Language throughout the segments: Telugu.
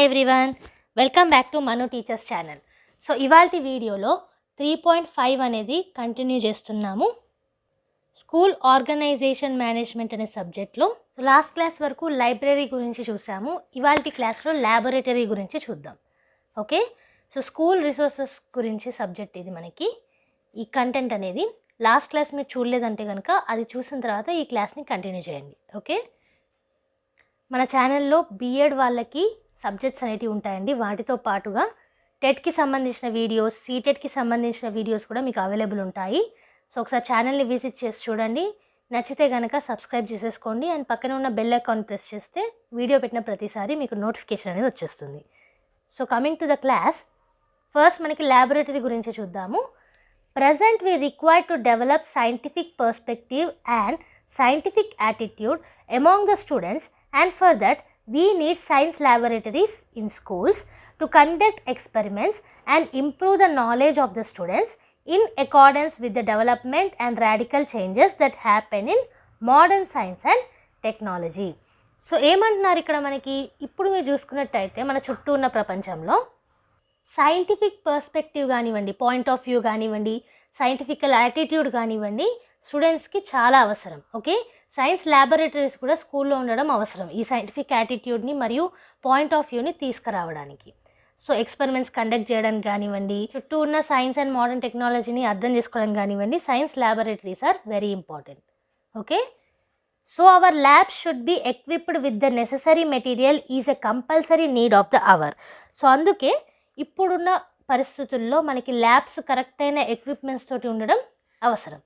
Hi everyone, welcome back to Manu teachers channel. So ఇవాల్టి వీడియోలో 3.5 అనేది కంటిన్యూ చేస్తున్నాము. స్కూల్ ఆర్గనైజేషన్ మేనేజ్మెంట్ అనే సబ్జెక్ట్లో లాస్ట్ క్లాస్ వరకు లైబ్రరీ గురించి చూసాము. ఇవాల్టి క్లాస్లో ల్యాబొరేటరీ గురించి చూద్దాం. ఓకే, సో స్కూల్ రిసోర్సెస్ గురించి సబ్జెక్ట్ ఇది. మనకి ఈ కంటెంట్ అనేది లాస్ట్ క్లాస్ మీరు చూడలేదంటే కనుక అది చూసిన తర్వాత ఈ క్లాస్ని కంటిన్యూ చేయండి. ఓకే, మన ఛానల్లో బీఎడ్ వాళ్ళకి సబ్జెక్ట్స్ అనేటివి ఉంటాయండి. వాటితో పాటుగా టెట్కి సంబంధించిన వీడియోస్, సీటెట్కి సంబంధించిన వీడియోస్ కూడా మీకు అవైలబుల్ ఉంటాయి. సో ఒకసారి ఛానల్ని విజిట్ చేసి చూడండి. నచ్చితే కనుక సబ్స్క్రైబ్ చేసేసుకోండి అండ్ పక్కన ఉన్న బెల్ ఐకాన్ ప్రెస్ చేస్తే వీడియో పెట్టిన ప్రతిసారి మీకు నోటిఫికేషన్ అనేది వచ్చేస్తుంది. So coming to the class, first మనకి ల్యాబొరేటరీ గురించి చూద్దాము. Present we require to develop scientific perspective and scientific attitude among the students, and for that we need science laboratories in schools to conduct experiments and improve the knowledge of the students in accordance with the development and radical changes that happen in modern science and technology. So ఏమంటున్నారు ఇక్కడ మనకి, ఇప్పుడు మీరు చూసుకున్నట్టయితే మన చుట్టూ ఉన్న ప్రపంచంలో సైంటిఫిక్ పర్స్పెక్టివ్ కానివ్వండి, పాయింట్ ఆఫ్ వ్యూ కానివ్వండి, సైంటిఫికల్ యాటిట్యూడ్ కానివ్వండి స్టూడెంట్స్కి చాలా అవసరం. ఓకే, సైన్స్ ల్యాబొరేటరీస్ కూడా స్కూల్లో ఉండడం అవసరం ఈ సైంటిఫిక్ యాటిట్యూడ్ని మరియు పాయింట్ ఆఫ్ వ్యూని తీసుకురావడానికి. సో ఎక్స్పెరిమెంట్స్ కండక్ట్ చేయడానికి కానివ్వండి, చుట్టూ ఉన్న సైన్స్ అండ్ మోడర్న్ టెక్నాలజీని అర్థం చేసుకోవడానికి కానివ్వండి, science laboratories are very important. Okay, so our labs should be equipped with the necessary material is a compulsory need of the hour. So అందుకే ఇప్పుడున్న పరిస్థితుల్లో మనకి ల్యాబ్స్ కరెక్ట్ అయిన ఎక్విప్మెంట్స్ తోటి ఉండడం అవసరం.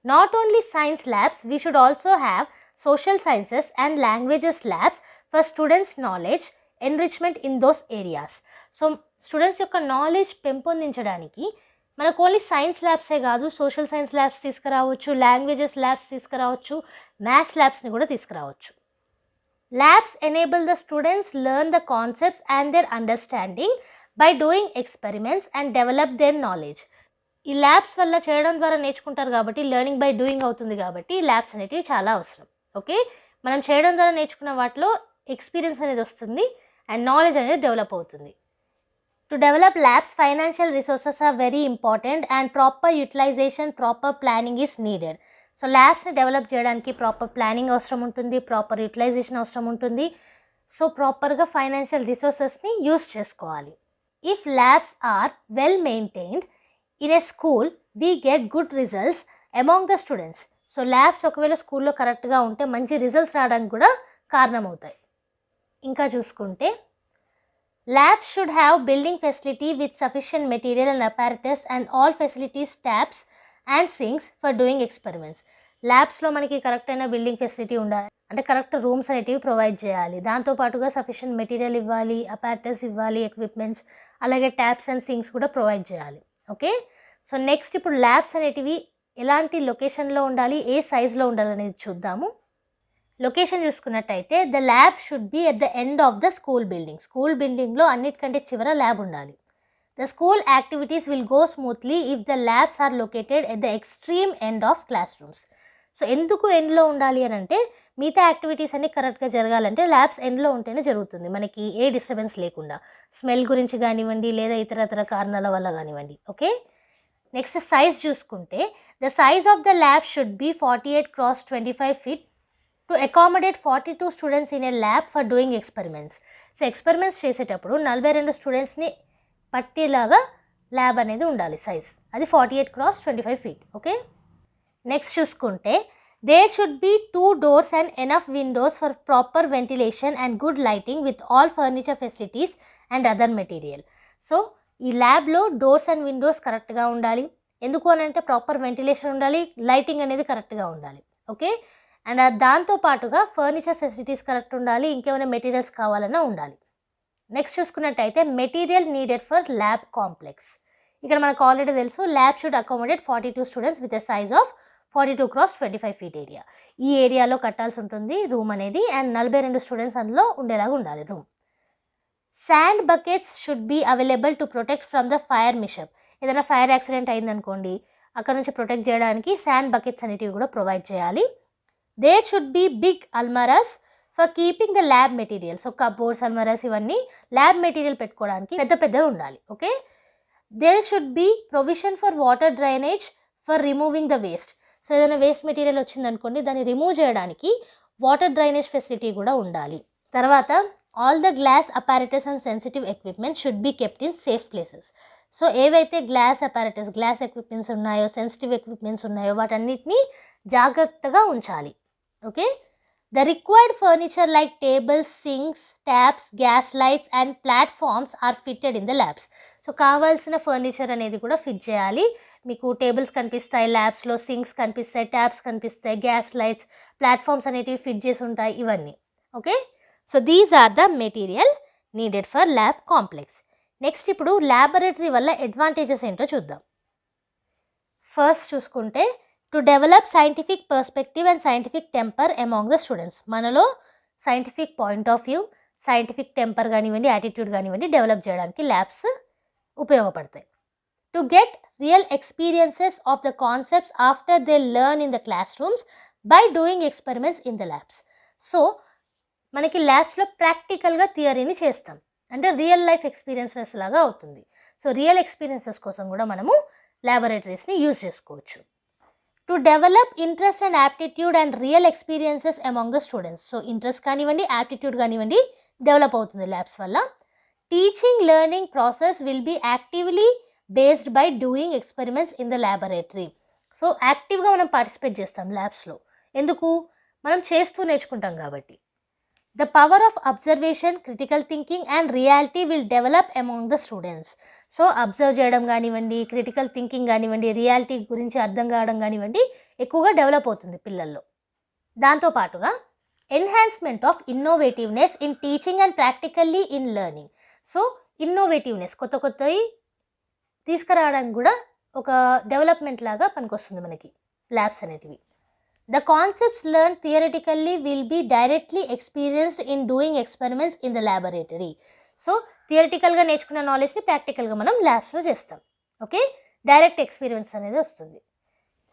Not only science labs, we should also have social sciences and languages labs for students knowledge enrichment in those areas. So students యొక్క నాలెడ్జ్ పెంపొందించడానికి మనకు ఓన్లీ సైన్స్ ల్యాబ్సే కాదు, సోషల్ సైన్స్ ల్యాబ్స్ తీసుకురావచ్చు, లాంగ్వేజెస్ ల్యాబ్స్ తీసుకురావచ్చు, మ్యాథ్స్ ల్యాబ్స్ని కూడా తీసుకురావచ్చు. Labs enable the students learn the concepts and their understanding by doing experiments and develop their knowledge. ఈ ల్యాబ్స్ వల్ల చేయడం ద్వారా నేర్చుకుంటారు కాబట్టి లెర్నింగ్ బై డూయింగ్ అవుతుంది కాబట్టి ల్యాబ్స్ అనేటివి చాలా అవసరం. ఓకే, మనం చేయడం ద్వారా నేర్చుకున్న వాటిలో ఎక్స్పీరియన్స్ అనేది వస్తుంది అండ్ నాలెడ్జ్ అనేది డెవలప్ అవుతుంది. To develop labs financial resources are very important and proper utilisation, proper planning is needed. So ల్యాబ్స్ని డెవలప్ చేయడానికి ప్రాపర్ ప్లానింగ్ అవసరం ఉంటుంది, ప్రాపర్ యూటిలైజేషన్ అవసరం ఉంటుంది. సో ప్రాపర్గా ఫైనాన్షియల్ రిసోర్సెస్ని యూస్ చేసుకోవాలి. If labs are well maintained in a school we get good results among the students. So labs ఒకవేళ స్కూల్లో కరెక్ట్గా ఉంటే మంచి రిజల్ట్స్ రావడానికి కూడా కారణమవుతాయి. ఇంకా చూసుకుంటే labs should have building facility with sufficient material and apparatus and all facilities, taps and sinks for doing experiments. ల్యాబ్స్లో మనకి కరెక్ట్ అయిన బిల్డింగ్ ఫెసిలిటీ ఉండాలి, అంటే కరెక్ట్ రూమ్స్ అనేటివి ప్రొవైడ్ చేయాలి. దాంతోపాటుగా సఫిషియంట్ మెటీరియల్ ఇవ్వాలి, అపారటస్ ఇవ్వాలి, ఎక్విప్మెంట్స్, అలాగే ట్యాప్స్ అండ్ సింక్స్ కూడా ప్రొవైడ్ చేయాలి. ఓకే, సో నెక్స్ట్ ఇప్పుడు ల్యాబ్స్ అనేటివి ఎలాంటి లొకేషన్లో ఉండాలి, ఏ సైజులో ఉండాలి అనేది చూద్దాము. లొకేషన్ చూసుకున్నట్టయితే the lab should be at the end of the school building. School బిల్డింగ్లో అన్నిటికంటే చివర ల్యాబ్ ఉండాలి. The school activities will go smoothly if the labs are located at the extreme end of classrooms. So ఎందుకు ఎండ్లో ఉండాలి అని అంటే మిగతా యాక్టివిటీస్ అన్ని కరెక్ట్గా జరగాలంటే ల్యాబ్స్ ఎండ్లో ఉంటేనే జరుగుతుంది, మనకి ఏ డిస్టర్బెన్స్ లేకుండా, స్మెల్ గురించి కానివ్వండి లేదా ఇతరతర కారణాల వల్ల కానివ్వండి. ఓకే, నెక్స్ట్ సైజ్ చూసుకుంటే the size of the lab should be 48x25 feet to accommodate 42 students in a lab for doing experiments. So experiments చేసేటప్పుడు 42 స్టూడెంట్స్ని పట్టేలాగా ల్యాబ్ అనేది ఉండాలి. సైజ్ అది 48x25 feet. ఓకే, నెక్స్ట్ చూసుకుంటే there should be 2 doors and enough windows for proper ventilation and good lighting with all furniture facilities and other material. So ఈ ల్యాబ్లో డోర్స్ అండ్ విండోస్ కరెక్ట్గా ఉండాలి. ఎందుకు అని అంటే ప్రాపర్ వెంటిలేషన్ ఉండాలి, లైటింగ్ అనేది కరెక్ట్గా ఉండాలి. ఓకే, అండ్ దాంతోపాటుగా ఫర్నిచర్ ఫెసిలిటీస్ కరెక్ట్ ఉండాలి, ఇంకేమైనా మెటీరియల్స్ కావాలన్నా ఉండాలి. నెక్స్ట్ చూసుకున్నట్టయితే material needed for lab complex. ఇక్కడ మనకు ఆల్రెడీ తెలుసు lab should accommodate 42 students with a size of 42x25 feet area. ఈ ఏరియాలో కట్టాల్సి ఉంటుంది రూమ్ అనేది అండ్ 42 స్టూడెంట్స్ అందులో ఉండేలాగా ఉండాలి room. Sand buckets should be available to protect from the fire mishap. ఏదైనా ఫైర్ యాక్సిడెంట్ అయిందనుకోండి అక్కడ నుంచి ప్రొటెక్ట్ చేయడానికి శాండ్ బకెట్స్ అనేటివి కూడా ప్రొవైడ్ చేయాలి. దేర్ షుడ్ బీ బిగ్ అల్మారాస్ for keeping the lab material. So cupboards, అల్మరాస్ ఇవన్నీ ల్యాబ్ మెటీరియల్ పెట్టుకోవడానికి పెద్ద పెద్దగా ఉండాలి. Okay, there should be provision for water drainage for removing the waste. So ఏదైనా వేస్ట్ మెటీరియల్ వచ్చిందనుకోండి, దాన్ని రిమూవ్ చేయడానికి వాటర్ డ్రైనేజ్ ఫెసిలిటీ కూడా ఉండాలి. తర్వాత all the glass apparatus and sensitive equipment should be kept in safe places. So ఏవైతే గ్లాస్ అపారటస్, గ్లాస్ ఎక్విప్మెంట్స్ ఉన్నాయో, సెన్సిటివ్ ఎక్విప్మెంట్స్ ఉన్నాయో వాటన్నిటిని జాగ్రత్తగా ఉంచాలి. Okay, the required furniture like tables, sinks, taps, gas lights and platforms are fitted in the labs. So కావాల్సిన ఫర్నిచర్ అనేది కూడా ఫిట్ చేయాలి. మీకు టేబుల్స్ కనిపిస్తాయి ల్యాబ్స్లో, సింక్స్ కనిపిస్తాయి, ట్యాప్స్ కనిపిస్తాయి, గ్యాస్ లైట్స్, ప్లాట్ఫామ్స్ అనేటివి ఫిట్ చేసి ఉంటాయి ఇవన్నీ. Okay, so these are the material needed for lab complex. Next ఇప్పుడు ల్యాబొరేటరీ వల్ల అడ్వాంటేజెస్ ఏంటో చూద్దాం. ఫస్ట్ చూసుకుంటే to develop scientific perspective and scientific temper among the students. మనలో scientific point of view, scientific temper కానివ్వండి, యాటిట్యూడ్ కానివ్వండి డెవలప్ చేయడానికి ల్యాబ్స్ ఉపయోగపడతాయి. To get real experiences of the concepts after they learn in the classrooms by doing experiments in the labs. So మనకి ల్యాబ్స్లో ప్రాక్టికల్గా థియరీని చేస్తాం, అంటే రియల్ లైఫ్ ఎక్స్పీరియన్సెస్ లాగా అవుతుంది. సో రియల్ ఎక్స్పీరియన్సెస్ కోసం కూడా మనము ల్యాబొరేటరీస్ని యూజ్ చేసుకోవచ్చు. To develop interest and aptitude and real experiences among the students. So interest కానివ్వండి, యాప్టిట్యూడ్ కానివ్వండి డెవలప్ అవుతుంది ల్యాబ్స్ వల్ల. Teaching learning process will be actively based by doing experiments in the laboratory. So యాక్టివ్గా మనం పార్టిసిపేట్ చేస్తాం ల్యాబ్స్లో. ఎందుకు? మనం చేస్తూ నేర్చుకుంటాం కాబట్టి. The power of observation, critical thinking and reality will develop among the students. So observe చేయడం కానివ్వండి, క్రిటికల్ థింకింగ్ కానివ్వండి, రియాలిటీ గురించి అర్థం కావడం కానివ్వండి ఎక్కువగా డెవలప్ అవుతుంది పిల్లల్లో. దాంతోపాటుగా enhancement of innovativeness in teaching and practically in learning. So innovativeness, కొత్త కొత్తవి తీసుకురావడానికి కూడా ఒక డెవలప్మెంట్ లాగా పనికొస్తుంది మనకి ల్యాబ్స్ అనేటివి. The concepts learned theoretically will be directly experienced in doing experiments in the laboratory. So థియరిటికల్గా నేర్చుకున్న నాలెడ్జ్ని ప్రాక్టికల్గా మనం ల్యాబ్స్లో చేస్తాం. ఓకే, డైరెక్ట్ ఎక్స్పీరియన్స్ అనేది వస్తుంది.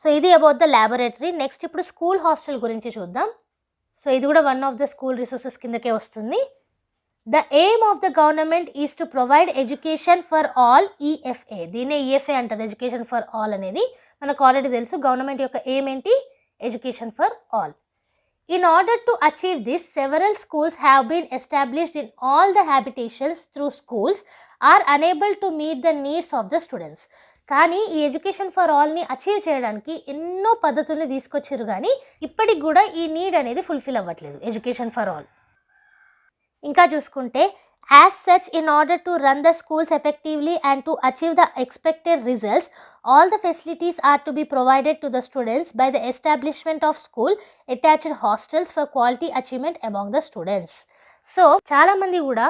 సో ఇది అబౌట్ ద ల్యాబొరేటరీ. నెక్స్ట్ ఇప్పుడు స్కూల్ హాస్టల్ గురించి చూద్దాం. సో ఇది కూడా one of the school resources కిందకే వస్తుంది. The aim of the government is to provide education for all, EFA. దీనే ఈఎఫ్ఏ అంటారు, ఎడ్యుకేషన్ ఫర్ ఆల్ అనేది. మనకు ఆల్రెడీ తెలుసు గవర్నమెంట్ యొక్క ఎయిమ్ ఏంటి, education for all. In order to achieve this, several schools have been established in all the habitations through schools are unable to meet the needs of the students. కానీ ఈ ఎడ్యుకేషన్ ఫర్ ఆల్ని అచీవ్ చేయడానికి ఎన్నో పద్ధతుల్ని తీసుకొచ్చారు, కానీ ఇప్పటికి కూడా ఈ నీడ్ అనేది ఫుల్ఫిల్ అవ్వట్లేదు, ఎడ్యుకేషన్ ఫర్ ఆల్. ఇంకా చూసుకుంటే as such, in order to run the schools effectively and to achieve the expected results, all the facilities are to be provided to the students by the establishment of school attached hostels for quality achievement among the students. So చాలామంది కూడా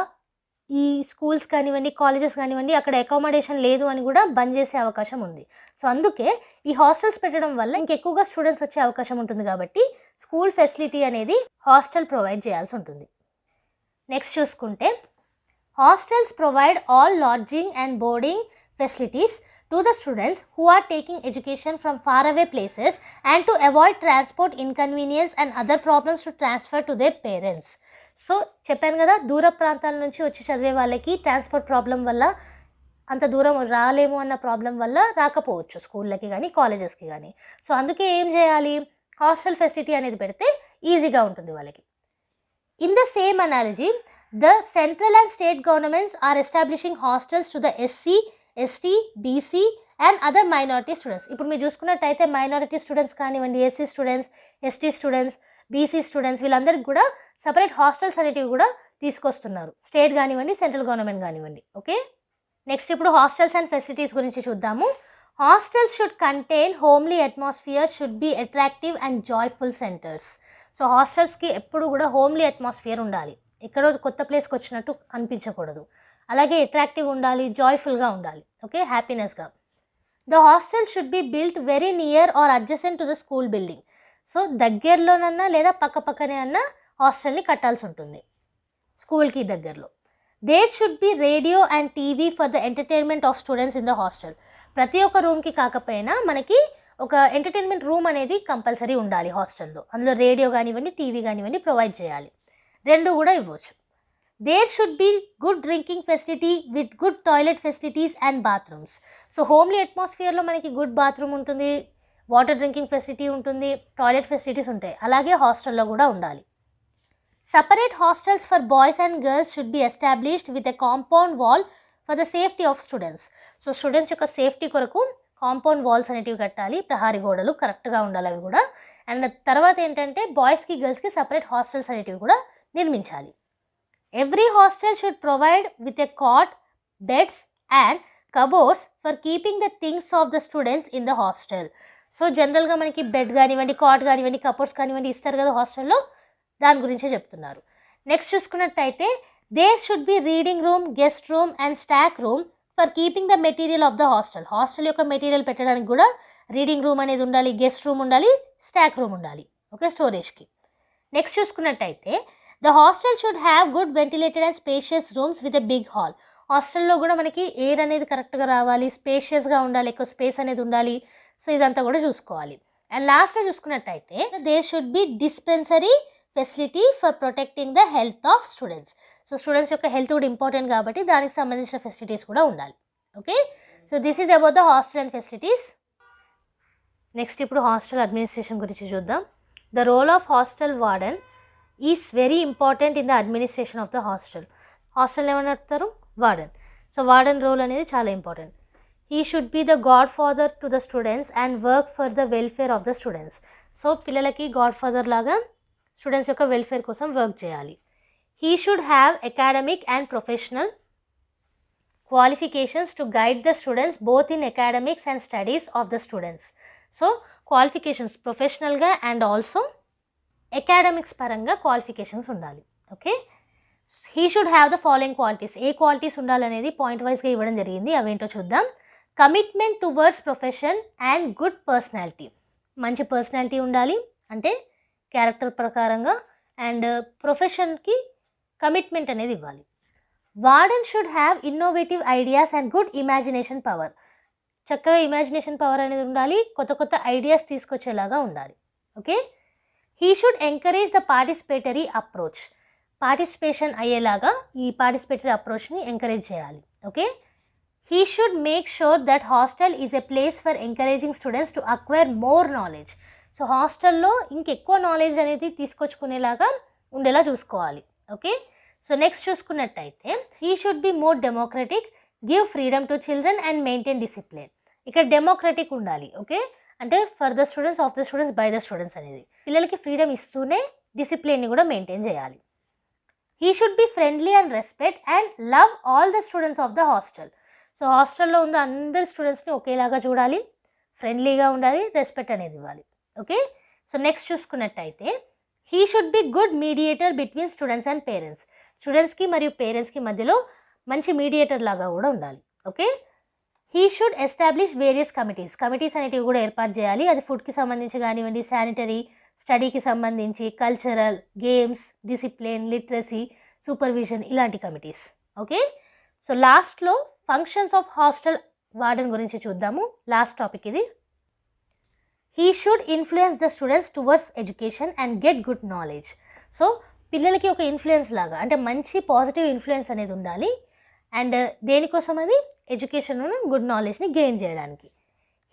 ఈ స్కూల్స్ కానివ్వండి, కాలేజెస్ కానివ్వండి అక్కడ అకామిడేషన్ లేదు అని కూడా బంద్ చేసే అవకాశం ఉంది. సో అందుకే ఈ హాస్టల్స్ పెట్టడం వల్ల ఇంకెక్కువగా స్టూడెంట్స్ వచ్చే అవకాశం ఉంటుంది, కాబట్టి స్కూల్ ఫెసిలిటీ అనేది హాస్టల్ ప్రొవైడ్ చేయాల్సి ఉంటుంది. నెక్స్ట్ చూసుకుంటే hostels provide all lodging and boarding facilities to the students who are taking education from faraway places and to avoid transport inconvenience and other problems to transfer to their parents. So చెప్పాను కదా, దూర ప్రాంతాల నుంచి వచ్చి చదివే వాళ్ళకి ట్రాన్స్పోర్ట్ ప్రాబ్లం వల్ల అంత దూరం రాలేము అన్న ప్రాబ్లం వల్ల రాకపోవచ్చు స్కూళ్ళకి కానీ కాలేజెస్కి కానీ. సో అందుకే ఏం చేయాలి, హాస్టల్ ఫెసిలిటీ అనేది పెడితే ఈజీగా ఉంటుంది వాళ్ళకి. In the same analogy, the central and state governments are establishing hostels to the SC, ST, BC and other minority students. ఇప్పుడు మీరు చూసుకున్నట్టయితే మైనారిటీ స్టూడెంట్స్ కానివ్వండి, SC students, ST students, BC students వీళ్ళందరికీ కూడా సపరేట్ హాస్టల్స్ అనేటివి కూడా తీసుకొస్తున్నారు, స్టేట్ కానివ్వండి, సెంట్రల్ గవర్నమెంట్ కానివ్వండి. ఓకే, నెక్స్ట్ ఇప్పుడు హాస్టల్స్ అండ్ ఫెసిలిటీస్ గురించి చూద్దాము. Hostels should contain homely atmosphere, should be attractive and joyful centres. So హాస్టల్స్కి ఎప్పుడు కూడా హోమ్లీ అట్మాస్ఫియర్ ఉండాలి, ఎక్కడో కొత్త ప్లేస్కి వచ్చినట్టు అనిపించకూడదు. అలాగే అట్రాక్టివ్ ఉండాలి, జాయ్ఫుల్గా ఉండాలి, ఓకే, హ్యాపీనెస్గా. The hostel should be built very near or adjacent to the school building. So దగ్గరలోనన్నా లేదా పక్కనే అన్నా హాస్టల్ని కట్టాల్సి ఉంటుంది స్కూల్కి దగ్గరలో. There should be radio and TV for the entertainment of students in the hostel. ప్రతి ఒక్క రూమ్కి కాకపోయినా మనకి ఒక ఎంటర్టైన్మెంట్ రూమ్ అనేది కంపల్సరీ ఉండాలి హాస్టల్లో. అందులో రేడియో కానివ్వండి, టీవీ కానివ్వండి ప్రొవైడ్ చేయాలి. రెండు కూడా ఇవ్వచ్చు. There should be good drinking facility with good toilet facilities and bathrooms. So homely అట్మాస్ఫియర్లో మనకి గుడ్ బాత్రూమ్ ఉంటుంది, వాటర్ డ్రింకింగ్ ఫెసిలిటీ ఉంటుంది, టాయిలెట్ ఫెసిలిటీస్ ఉంటాయి. అలాగే హాస్టల్లో కూడా ఉండాలి. Separate hostels for boys and girls should be established with a compound wall for the safety of students. So students యొక్క సేఫ్టీ కొరకు కాంపౌండ్ వాల్స్ అనేటివి కట్టాలి, ప్రహారీ గోడలు కరెక్ట్గా ఉండాలి అవి కూడా. అండ్ తర్వాత ఏంటంటే బాయ్స్కి గర్ల్స్కి సపరేట్ హాస్టల్స్ అనేటివి కూడా నిర్మించాలి. Every hostel should provide with a cot, beds and cupboards for keeping the things of the students in the hostel. So జనరల్గా మనకి బెడ్ కానివ్వండి, కాట్ కానివ్వండి, కబోర్డ్స్ కానివ్వండి ఇస్తారు కదా హాస్టల్లో, దాని గురించే చెప్తున్నారు. నెక్స్ట్ చూసుకున్నట్టయితే there should be reading room, guest room and stock room for keeping the material of the hostel. Hostel యొక్క మెటీరియల్ పెట్టడానికి కూడా రీడింగ్ రూమ్ అనేది ఉండాలి, గెస్ట్ రూమ్ ఉండాలి, స్టాక్ రూమ్ ఉండాలి, ఓకే, స్టోరేజ్కి. నెక్స్ట్ చూసుకున్నట్టయితే the hostel should have good ventilated and spacious rooms with a big hall. హాస్టల్లో కూడా మనకి ఎయిర్ అనేది కరెక్ట్గా రావాలి, స్పేషియస్గా ఉండాలి, ఎక్కువ స్పేస్ అనేది ఉండాలి. సో ఇదంతా కూడా చూసుకోవాలి. అండ్ లాస్ట్లో చూసుకున్నట్టయితే there should be dispensary facility for protecting the health of students. So students యొక్క హెల్త్ కూడా ఇంపార్టెంట్ కాబట్టి దానికి సంబంధించిన ఫెసిలిటీస్ కూడా ఉండాలి, okay. So this is about the hostel and facilities. Next ఇప్పుడు హాస్టల్ అడ్మినిస్ట్రేషన్ గురించి చూద్దాం. The role of hostel warden is very important in the administration of the hostel. Hostel ఏమని నడుపుతారు? వార్డెన్. సో వార్డెన్ రోల్ అనేది చాలా important. He should be the God father to the students and work for the welfare of the students. So పిల్లలకి గాడ్ ఫాదర్ లాగా స్టూడెంట్స్ యొక్క వెల్ఫేర్ కోసం వర్క్ చేయాలి. He should have academic and professional qualifications to guide the students both in academics and studies of the students. So qualifications ప్రొఫెషనల్గా అండ్ ఆల్సో అకాడమిక్స్ పరంగా క్వాలిఫికేషన్స్ ఉండాలి, okay. He should have the following qualities. A qualities ఉండాలనేది పాయింట్ వైజ్గా ఇవ్వడం జరిగింది, అవేంటో చూద్దాం. Commitment towards profession and good personality. మంచి పర్సనాలిటీ ఉండాలి, అంటే క్యారెక్టర్ ప్రకారంగా, అండ్ ప్రొఫెషన్కి కమిట్మెంట్ అనేది ఇవ్వాలి. Warden should have innovative ideas and good imagination power. చక్కగా ఇమాజినేషన్ పవర్ అనేది ఉండాలి, కొత్త కొత్త ఐడియాస్ తీసుకొచ్చేలాగా ఉండాలి, okay. He should encourage the participatory approach. Participation అయ్యేలాగా ఈ పార్టిసిపేటరీ అప్రోచ్ని ఎంకరేజ్ చేయాలి, okay. He should make sure that hostel is a place for encouraging students to acquire more knowledge. So హాస్టల్లో ఇంకెక్కువ నాలెడ్జ్ అనేది తీసుకొచ్చుకునేలాగా ఉండేలా చూసుకోవాలి, ఓకే. సో నెక్స్ట్ చూసుకున్నట్టయితే he should be more democratic, give freedom to children and maintain discipline. ఇక్కడ డెమోక్రటిక్ ఉండాలి, ఓకే, అంటే for the students, of the students, by the students అనేది. పిల్లలకి ఫ్రీడమ్ ఇస్తూనే డిసిప్లిన్ని కూడా మెయింటైన్ చేయాలి. He should be friendly and respect and love all the students of the hostel. So హాస్టల్లో ఉన్న అందరి స్టూడెంట్స్ని ఒకేలాగా చూడాలి, ఫ్రెండ్లీగా ఉండాలి, రెస్పెక్ట్ అనేది ఇవ్వాలి, ఓకే. సో నెక్స్ట్ చూసుకున్నట్టయితే he should be good mediator between students and parents. స్టూడెంట్స్కి మరియు పేరెంట్స్కి మధ్యలో మంచి మీడియేటర్ లాగా కూడా ఉండాలి, okay. He should establish various committees అనేటివి కూడా ఏర్పాటు చేయాలి. అది ఫుడ్కి సంబంధించి కానివ్వండి, శానిటరీ, స్టడీకి సంబంధించి, cultural, games, discipline, literacy, supervision, ఇలాంటి కమిటీస్, ఓకే. సో లాస్ట్లో ఫంక్షన్స్ ఆఫ్ హాస్టల్ వార్డెన్ గురించి చూద్దాము. లాస్ట్ టాపిక్ ఇది. He should influence the students towards education and get good knowledge. So పిల్లలకి ఒక ఇన్ఫ్లుయెన్స్ లాగా, అంటే మంచి పాజిటివ్ ఇన్ఫ్లుయెన్స్ అనేది ఉండాలి. అండ్ దేనికోసం? అది ఎడ్యుకేషన్, గుడ్ నాలెడ్జ్ని గెయిన్ చేయడానికి.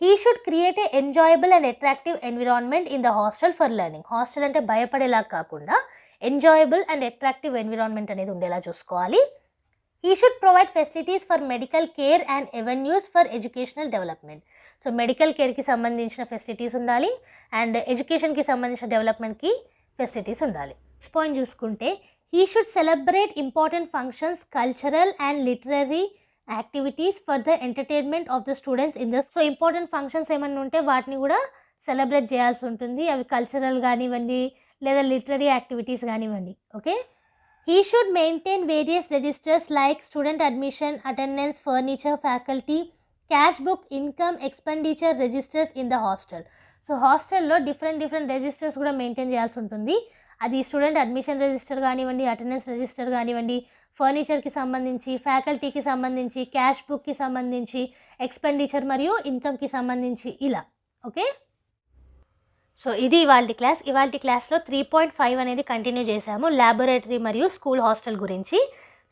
He should create a enjoyable and attractive environment in the hostel for learning. Hostel అంటే భయపడేలా కాకుండా ఎంజాయబుల్ అండ్ అట్రాక్టివ్ ఎన్విరాన్మెంట్ అనేది ఉండేలా చూసుకోవాలి. He should provide facilities for medical care and avenues for educational development. So medical కేర్కి సంబంధించిన ఫెసిలిటీస్ ఉండాలి, అండ్ ఎడ్యుకేషన్కి సంబంధించిన డెవలప్మెంట్కి ఫెసిలిటీస్ ఉండాలి. నెక్స్ట్ పాయింట్ చూసుకుంటే he should celebrate important functions, cultural and literary activities for the entertainment of the students in the. So important functions ఏమైనా ఉంటే వాటిని కూడా సెలబ్రేట్ చేయాల్సి ఉంటుంది. అవి కల్చరల్ కానివ్వండి లేదా లిటరరీ యాక్టివిటీస్ కానివ్వండి, okay. He should maintain various registers like student admission, attendance, furniture, faculty, cash book, income, expenditure registers in the hostel. So హాస్టల్లో డిఫరెంట్ రిజిస్టర్స్ కూడా మెయింటైన్ చేయాల్సి ఉంటుంది. అది స్టూడెంట్ అడ్మిషన్ రిజిస్టర్ కానివ్వండి, అటెండెన్స్ రిజిస్టర్ కానివ్వండి, ఫర్నిచర్కి సంబంధించి, ఫ్యాకల్టీకి సంబంధించి, క్యాష్ బుక్కి సంబంధించి, ఎక్స్పెండిచర్ మరియు ఇన్కమ్కి సంబంధించి, ఇలా, ఓకే. సో ఇది ఇవాల్టి క్లాస్లో 3.5 అనేది కంటిన్యూ చేశాము, ల్యాబొరేటరీ మరియు స్కూల్ హాస్టల్ గురించి.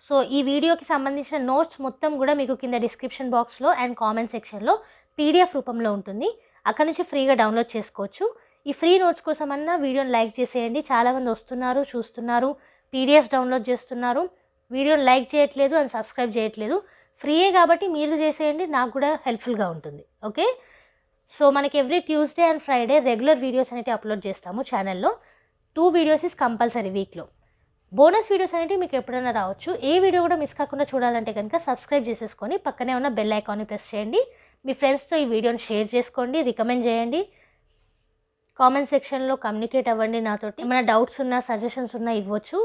సో ఈ వీడియోకి సంబంధించిన నోట్స్ మొత్తం కూడా మీకు కింద డిస్క్రిప్షన్ బాక్స్లో అండ్ కామెంట్ సెక్షన్లో పీడిఎఫ్ రూపంలో ఉంటుంది. అక్కడ నుంచి ఫ్రీగా డౌన్లోడ్ చేసుకోవచ్చు. ఈ ఫ్రీ నోట్స్ కోసమన్నా వీడియోని లైక్ చేసేయండి. చాలామంది వస్తున్నారు, చూస్తున్నారు, పీడిఎఫ్ డౌన్లోడ్ చేస్తున్నారు, వీడియోని లైక్ చేయట్లేదు అండ్ సబ్స్క్రైబ్ చేయట్లేదు. ఫ్రీయే కాబట్టి మీరు చేసేయండి, నాకు కూడా హెల్ప్ఫుల్గా ఉంటుంది. ఓకే, సో మనకి every Tuesday and Friday regular videos అనేవి అప్లోడ్ చేస్తాము ఛానల్లో. 2 వీడియోస్ ఇస్ కంపల్సరీ వీక్లో. బోనస్ వీడియోస్ అనేవి మీకు ఎప్పుడైనా రావచ్చు. ఏ వీడియో కూడా మిస్ కాకుండా చూడాలంటే కనుక సబ్స్క్రైబ్ చేసేసుకొని పక్కనే ఉన్న బెల్ ఐకాన్ని ప్రెస్ చేయండి. మీ ఫ్రెండ్స్తో ఈ వీడియోని షేర్ చేసుకోండి, రికమెండ్ చేయండి. కామెంట్ సెక్షన్లో కమ్యూనికేట్ అవ్వండి నాతోటి. ఏమైనా డౌట్స్ ఉన్నా, సజెషన్స్ ఉన్నా ఇవ్వచ్చు.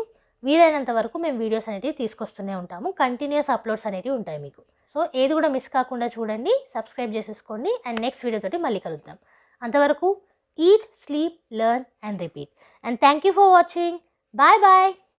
వీలైనంత వరకు మేము వీడియోస్ అనేవి తీసుకొస్తూనే ఉంటాము. కంటిన్యూస్ అప్లోడ్స్ అనేవి ఉంటాయి మీకు. సో ఏది కూడా మిస్ కాకుండా చూడండి, సబ్స్క్రైబ్ చేసేసుకోండి. అండ్ నెక్స్ట్ వీడియోతోటి మళ్ళీ కలుద్దాం. అంతవరకు eat, sleep, learn and repeat. And thank you for watching. Bye bye.